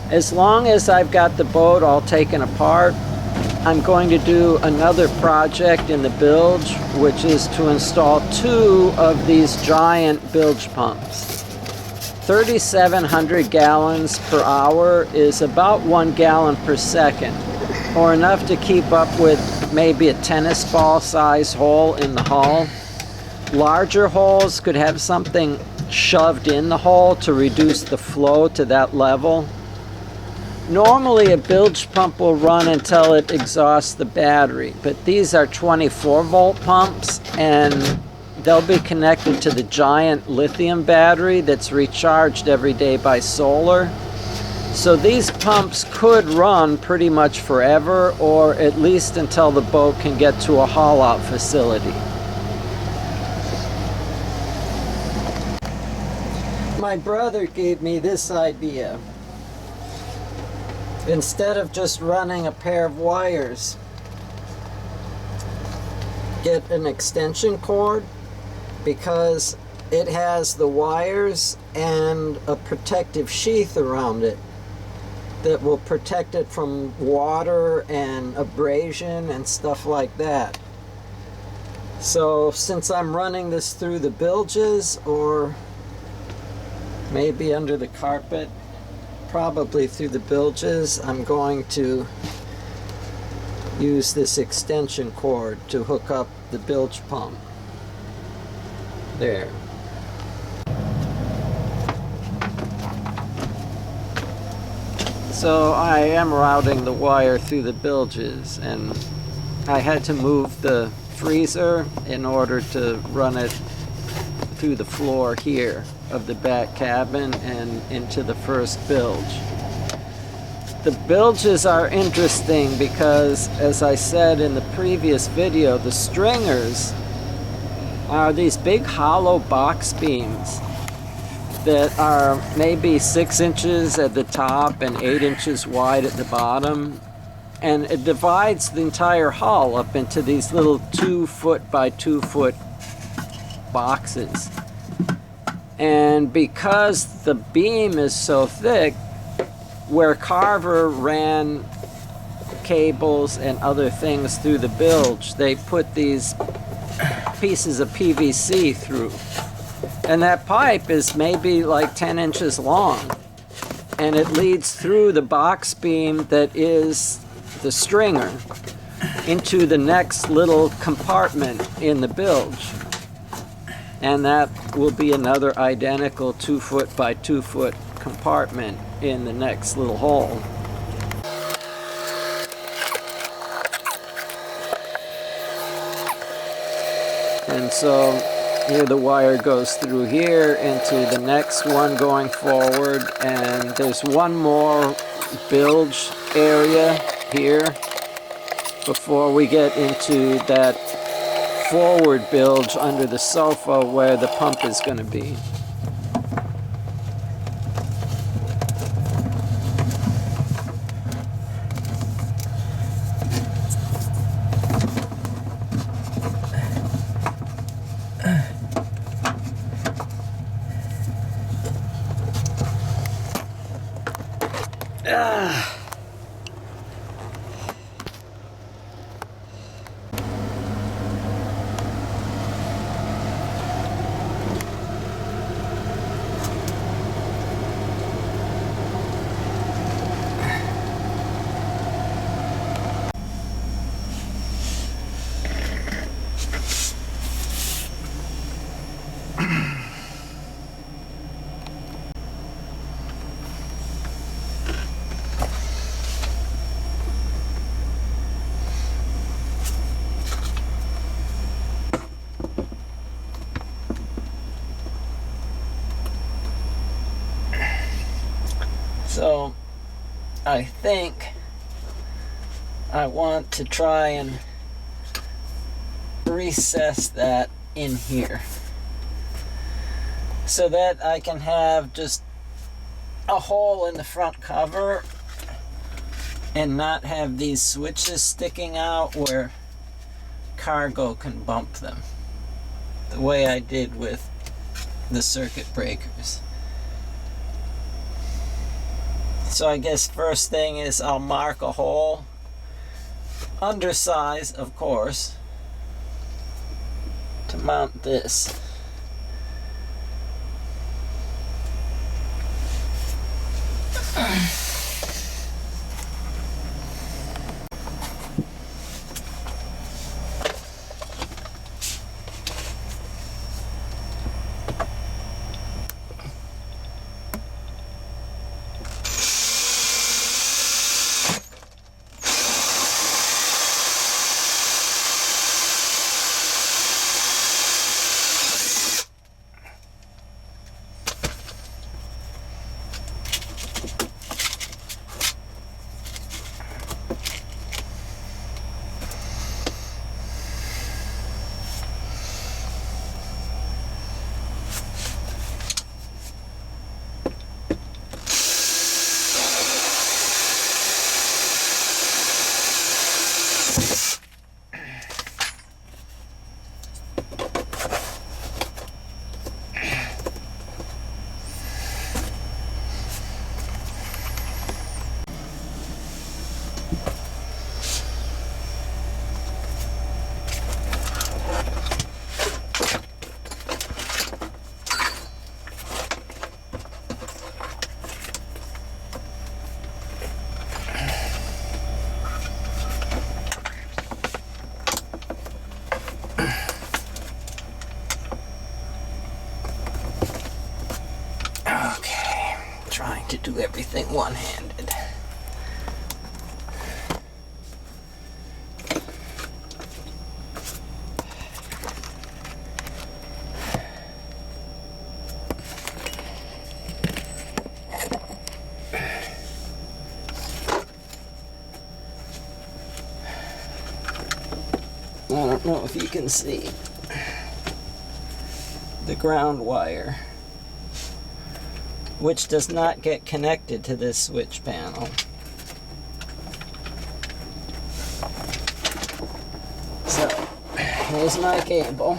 As long as I've got the boat all taken apart, I'm going to do another project in the bilge, which is to install 2 of these giant bilge pumps. 3,700 gallons per hour is about 1 gallon per second, or enough to keep up with maybe a tennis ball size hole in the hull. Larger holes could have something shoved in the hole to reduce the flow to that level. Normally a bilge pump will run until it exhausts the battery, but these are 24-volt pumps, and they'll be connected to the giant lithium battery that's recharged every day by solar. So these pumps could run pretty much forever, or at least until the boat can get to a haul-out facility. My brother gave me this idea. Instead of just running a pair of wires, get an extension cord, because it has the wires and a protective sheath around it that will protect it from water and abrasion and stuff like that. So since I'm running this through the bilges, or maybe under the carpet, probably through the bilges, I'm going to use this extension cord to hook up the bilge pump. There. So I am routing the wire through the bilges, and I had to move the freezer in order to run it through the floor here of the back cabin and into the first bilge. The bilges are interesting because, as I said in the previous video, the stringers are these big hollow box beams that are maybe 6 inches at the top and 8 inches wide at the bottom, and it divides the entire hull up into these little 2-foot by 2-foot boxes. And because the beam is so thick, where Carver ran cables and other things through the bilge, they put these pieces of PVC through. And that pipe is maybe like 10 inches long. And it leads through the box beam that is the stringer into the next little compartment in the bilge. And that will be another identical 2-foot by 2-foot compartment in the next little hole. And so here the wire goes through here into the next one going forward, and there's one more bilge area here before we get into that forward bilge under the sofa where the pump is going to be. So I think I want to try and recess that in here so that I can have just a hole in the front cover and not have these switches sticking out where cargo can bump them, the way I did with the circuit breakers. So I guess first thing is I'll mark a hole, undersize of course, to mount this. Trying to do everything one-handed. I don't know if you can see the ground wire, which does not get connected to this switch panel. So, here's my cable.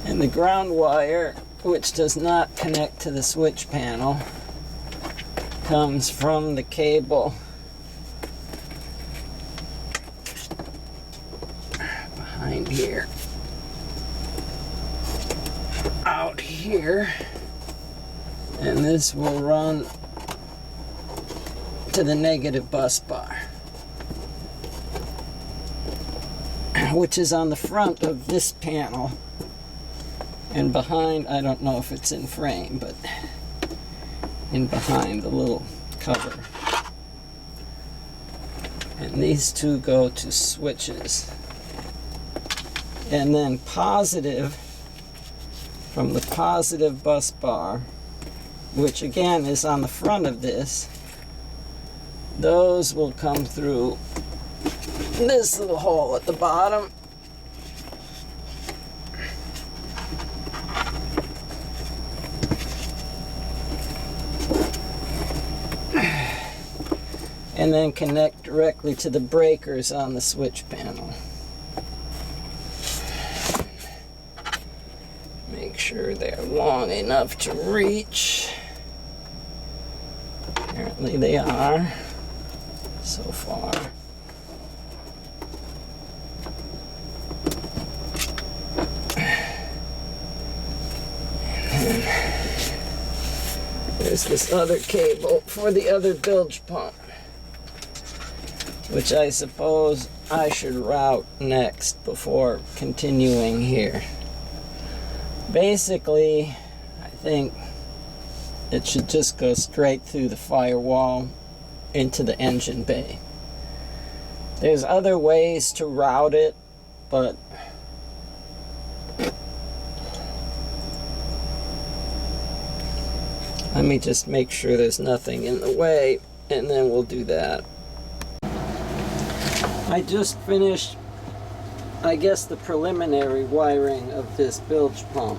And the ground wire, which does not connect to the switch panel, comes from the cable behind here. Out here, and this will run to the negative bus bar, which is on the front of this panel, and behind, I don't know if it's in frame, but in behind the little cover. And these two go to switches, and then positive from the positive bus bar, which again is on the front of this, those will come through this little hole at the bottom. And then connect directly to the breakers on the switch panel. Make sure they're long enough to reach. Apparently they are, so far. And then there's this other cable for the other bilge pump, which I suppose I should route next before continuing here. Basically, I think it should just go straight through the firewall into the engine bay. There's other ways to route it, but let me just make sure there's nothing in the way, and then we'll do that. I just finished, I guess, the preliminary wiring of this bilge pump.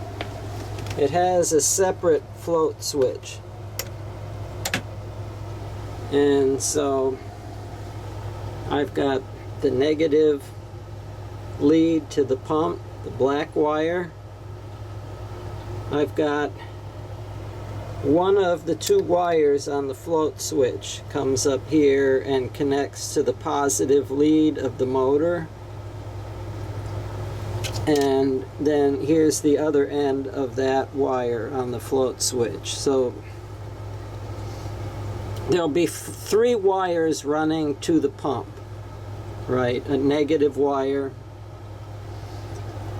It has a separate float switch. And so I've got the negative lead to the pump, the black wire. I've got one of the two wires on the float switch comes up here and connects to the positive lead of the motor. And then here's the other end of that wire on the float switch. So there'll be three wires running to the pump, right? A negative wire,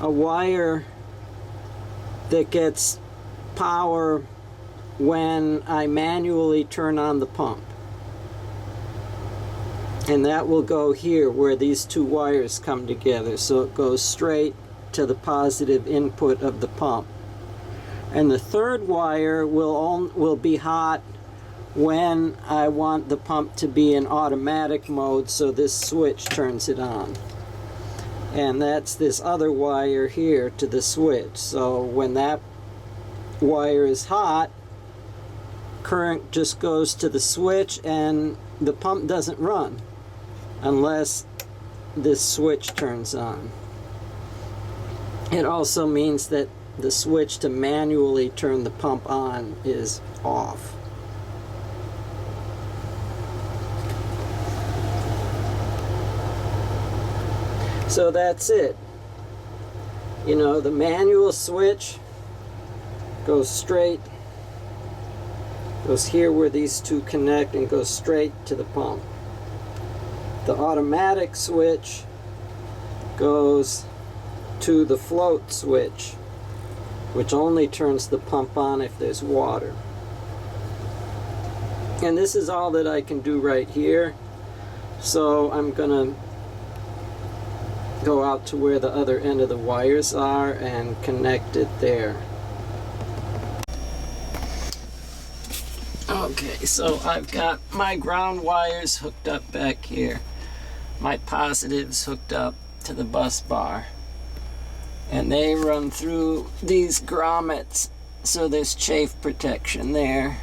a wire that gets power when I manually turn on the pump. And that will go here where these two wires come together. So it goes straight to the positive input of the pump. And the third wire will be hot when I want the pump to be in automatic mode, so this switch turns it on. And that's this other wire here to the switch. So when that wire is hot, current just goes to the switch and the pump doesn't run unless this switch turns on. It also means that the switch to manually turn the pump on is off. So that's it. You know, the manual switch goes straight, goes here where these two connect and goes straight to the pump. The automatic switch goes to the float switch, which only turns the pump on if there's water. And this is all that I can do right here. So I'm gonna go out to where the other end of the wires are and connect it there. Okay, so I've got my ground wires hooked up back here. My positives hooked up to the bus bar. And they run through these grommets, so there's chafe protection there.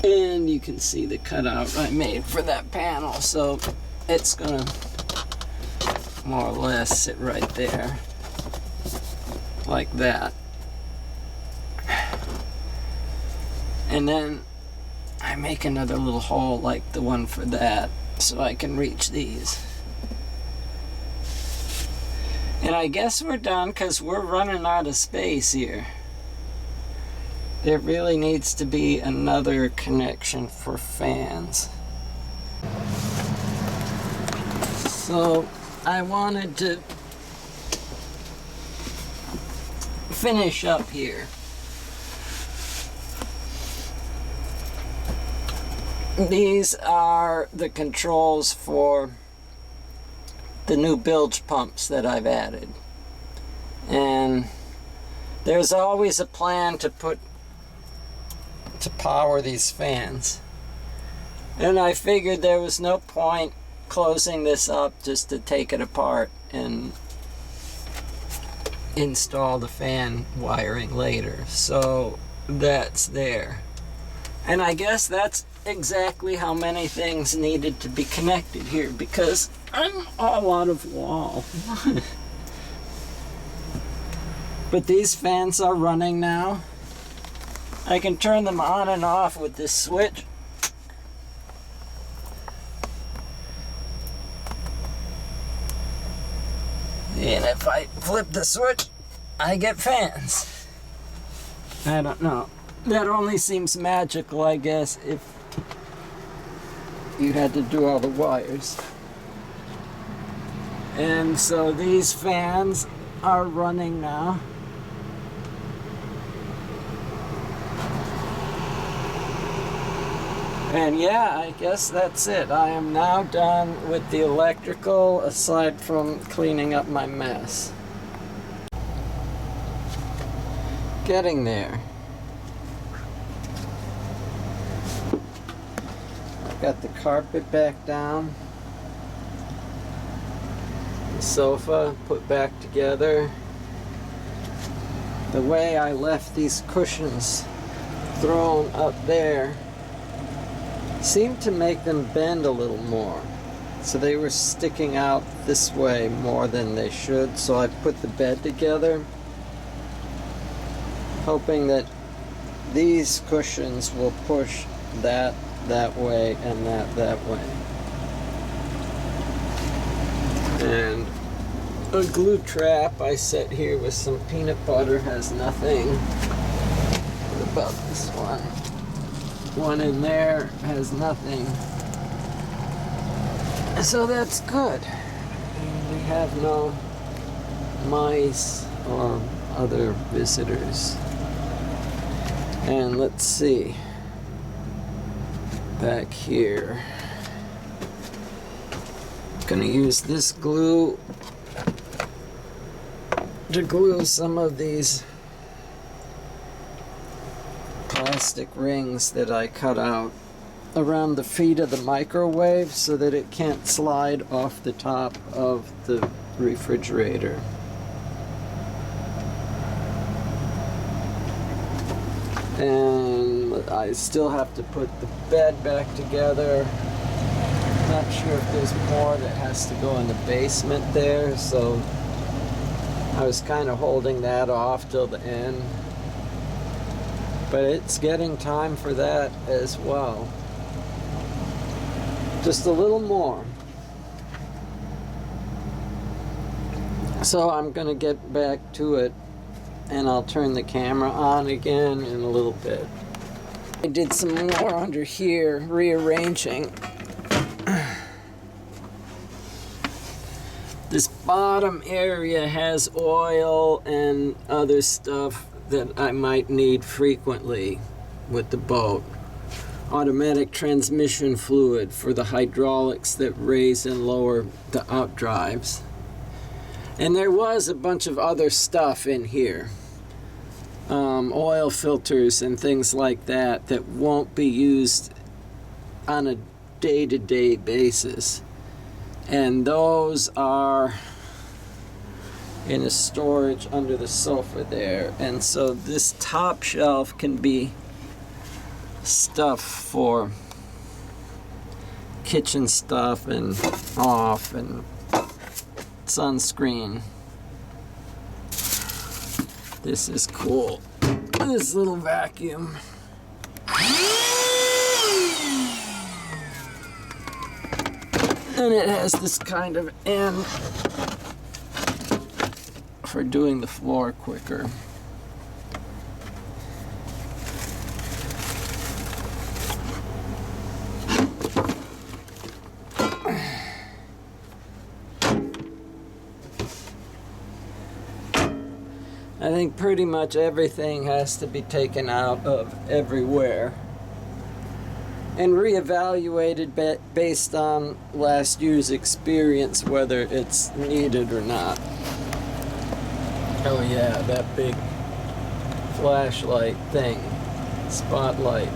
And you can see the cutout I made for that panel, so it's gonna more or less sit right there, like that. And then I make another little hole like the one for that, so I can reach these. And I guess we're done because we're running out of space here. There really needs to be another connection for fans. So I wanted to finish up here. These are the controls for the new bilge pumps that I've added. And there's always a plan to power these fans. And I figured there was no point closing this up just to take it apart and install the fan wiring later. So that's there. And I guess that's exactly how many things needed to be connected here, because I'm all out of wall. But these fans are running now. I can turn them on and off with this switch. And if I flip the switch, I get fans. I don't know. That only seems magical, I guess, if you had to do all the wires. And so these fans are running now. And yeah, I guess that's it. I am now done with the electrical, aside from cleaning up my mess. Getting there. Got the carpet back down, the sofa put back together. The way I left these cushions thrown up there seemed to make them bend a little more. So they were sticking out this way more than they should. So I put the bed together hoping that these cushions will push that way and that way. And a glue trap I set here with some peanut butter has nothing. What about this one? One in there has nothing. So that's good. And we have no mice or other visitors. And let's see. Back here. I'm gonna use this glue to glue some of these plastic rings that I cut out around the feet of the microwave so that it can't slide off the top of the refrigerator. And I still have to put the bed back together. Not sure if there's more that has to go in the basement there, so I was kind of holding that off till the end. But it's getting time for that as well. Just a little more. So I'm gonna get back to it, and I'll turn the camera on again in a little bit. I did some more under here, rearranging. This bottom area has oil and other stuff that I might need frequently with the boat. Automatic transmission fluid for the hydraulics that raise and lower the outdrives. And there was a bunch of other stuff in here. Oil filters and things like that that won't be used on a day-to-day basis. And those are in a storage under the sofa there. And so this top shelf can be stuff for kitchen stuff and off and sunscreen. This is cool. This little vacuum. And it has this kind of end for doing the floor quicker. I think pretty much everything has to be taken out of everywhere and reevaluated based on last year's experience, whether it's needed or not. Oh yeah, that big flashlight thing, spotlight,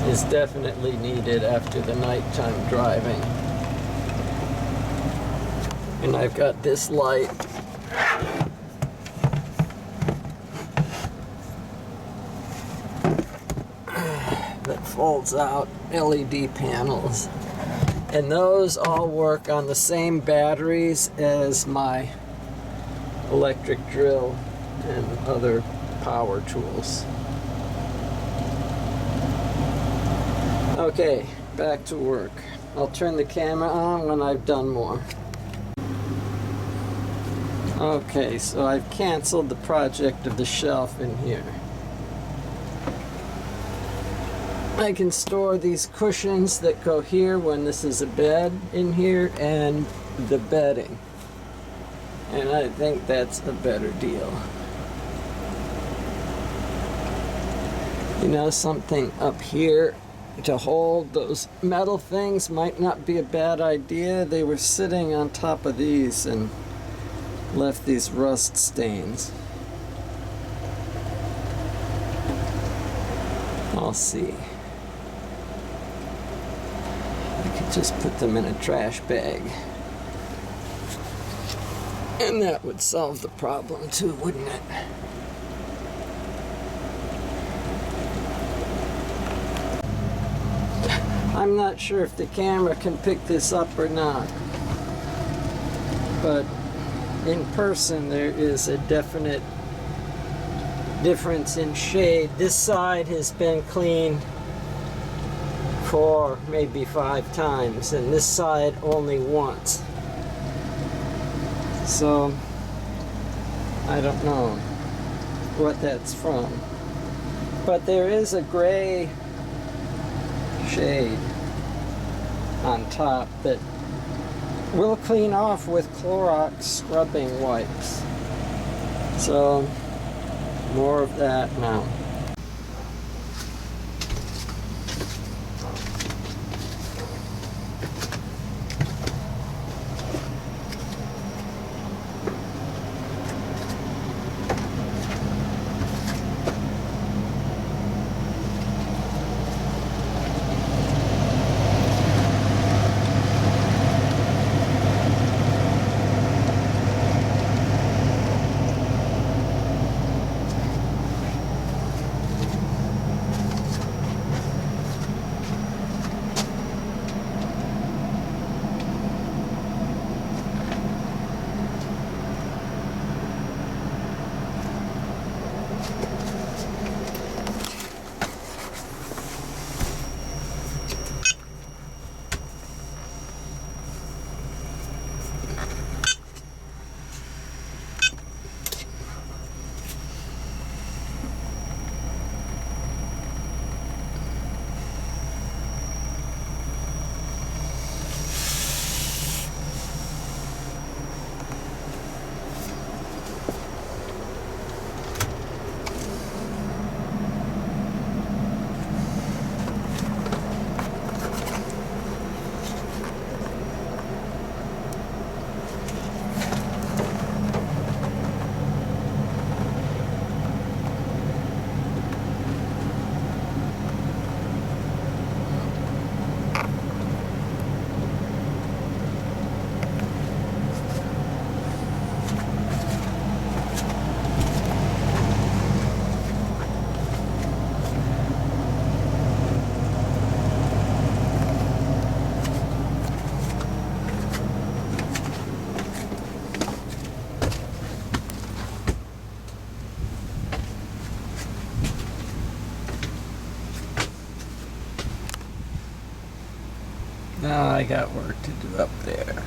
is definitely needed after the nighttime driving. And I've got this light that folds out, LED panels. And those all work on the same batteries as my electric drill and other power tools. Okay, back to work. I'll turn the camera on when I've done more. Okay, so I've canceled the project of the shelf in here. I can store these cushions that go here when this is a bed in here and the bedding. And I think that's a better deal. You know, something up here to hold those metal things might not be a bad idea. They were sitting on top of these and left these rust stains. I'll see. I could just put them in a trash bag. And that would solve the problem too, wouldn't it? I'm not sure if the camera can pick this up or not. But in person there is a definite difference in shade. This side has been cleaned 4, maybe 5 times, and this side only once. So I don't know what that's from, but there is a gray shade on top that we'll clean off with Clorox scrubbing wipes. So more of that now. Now I got work to do up there.